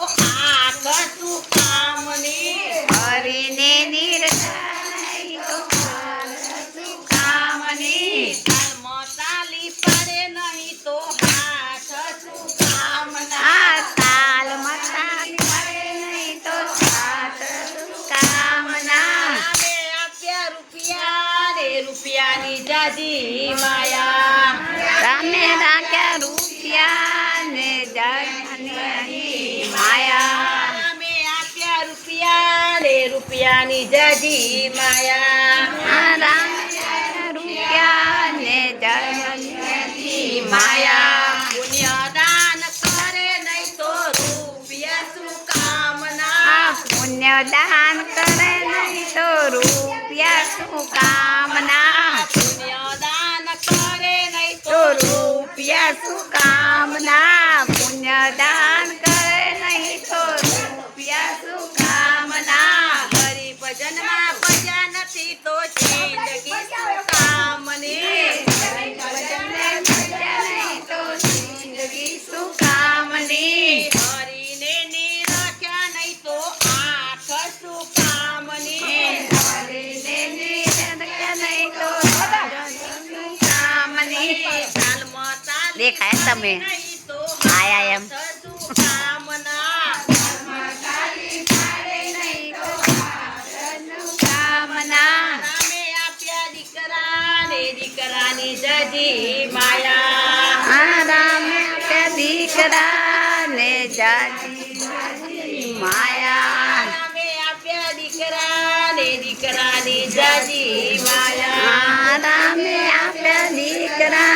આખ શું કામની હરીને નિર્દય તો શું કામની તાલમાં તાલી પડે નહીં તો હાથ શું કામના આ તાલમાં તાલી પડે નહીં તો સાથ શું કામના અમે આપ્યા રૂપિયા રે રૂપિયાની જાજી માયા તમે રાખ્યા રૂપિયા ને જાની માયા અમે આપ્યા રૂપિયા રે રૂપિયાની જાજી માયા આ રામ રૂપિયા ને જાની માયા પુણ્યદાન કરે નહીં તો રૂપિયા શું કામના આ પુણ્ય દાન કરે નહીં તો રૂપિયા શું કામના પુણ્યદાન કરે નહીં તો રૂપિયા શું કામના પુણ્ય દાન કરે નહીં તો રૂપિયા શું કામના ગરીબ જન્મા પજા નથી તો જિંદગી શું કામની ભજનને ભજ્યા નહીં તો જિંદગી શું કામની હરીને નિરખ્યા નહીં તો આંખ શું કામની હરીને નિરખ્યા નહીં તો શું કામની તાલમાં તાલી દેખાય તમે નહીં તો આયા એમ હાથ શું કામના કામના અમે આપ્યા દીકરા ને દીકરાની જજી માયા આ રામ કે દીકરા ને જાજી માયા અમે આપ્યા દીકરા ને દીકરાની જજી માયા આ રામે આપ્યા દીકરા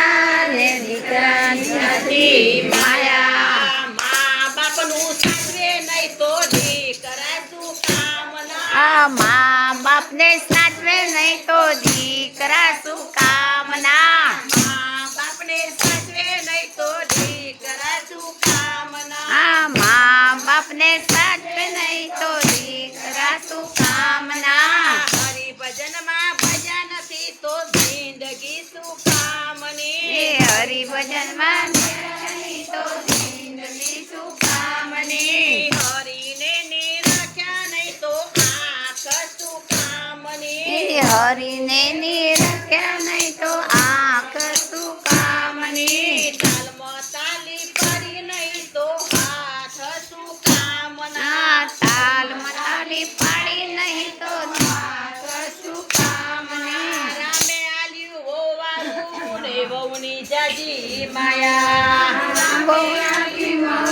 ને દીકરાની જાજી માયા મા બાપનું સાચવે નહીં તો દીકરા શું કામના આ મા બાપને સાચવે નહીં તો દીકરા શું કામના મા બાપને સાચવે નહીં તો દીકરા શું કામના આ મા બાપને સાચવે નહીં તો દીકરા શું કામના હરિ ભજનમાં ભજ્યા નથી તો જિંદગી શું કામની એ હરિભજનમાં નહીં તો જિંદગી શું કામની હરીને નિરખ્યા નહીં તો આંખ શું કામની એ હરીને નિરખ્યા નહીં તો આંખ શું કામની તાલમાં તાલી પડી નહીં તો હાથ શું કામના આ તાલ મતાલી પાડી નહીં તો આંખ શું કામની રામે આલ્યું હોવાનું ને વહુની જાજી માયા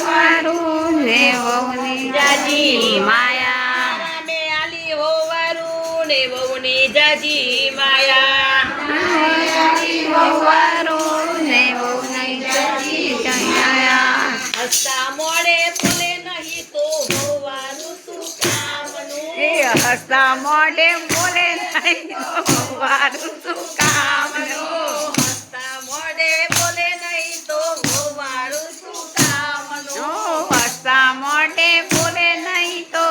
વારું ને વહુની જાજી માયા રામે આલી હોવાનું ને વહુની જાજી માયા વારું ને વહુની જાજી માયા હસતા મોડે બોલે નહીં તો હોવાનું શું કામનું એ હસતા મોઢે બોલે નહીં તો વારું શું કામનું હસતા મોઢે બોલે નહીં તો હોવાનું શું કામનું હસતા મોઢે બોલે નહીં તો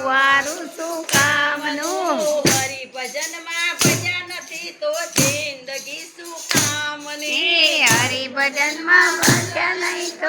વારું શું કામનું હરિ ભજનમાં ભજ્યા નથી તો જિંદગી શું કામની હરિભજનમાં ભજ્યા નહીં તો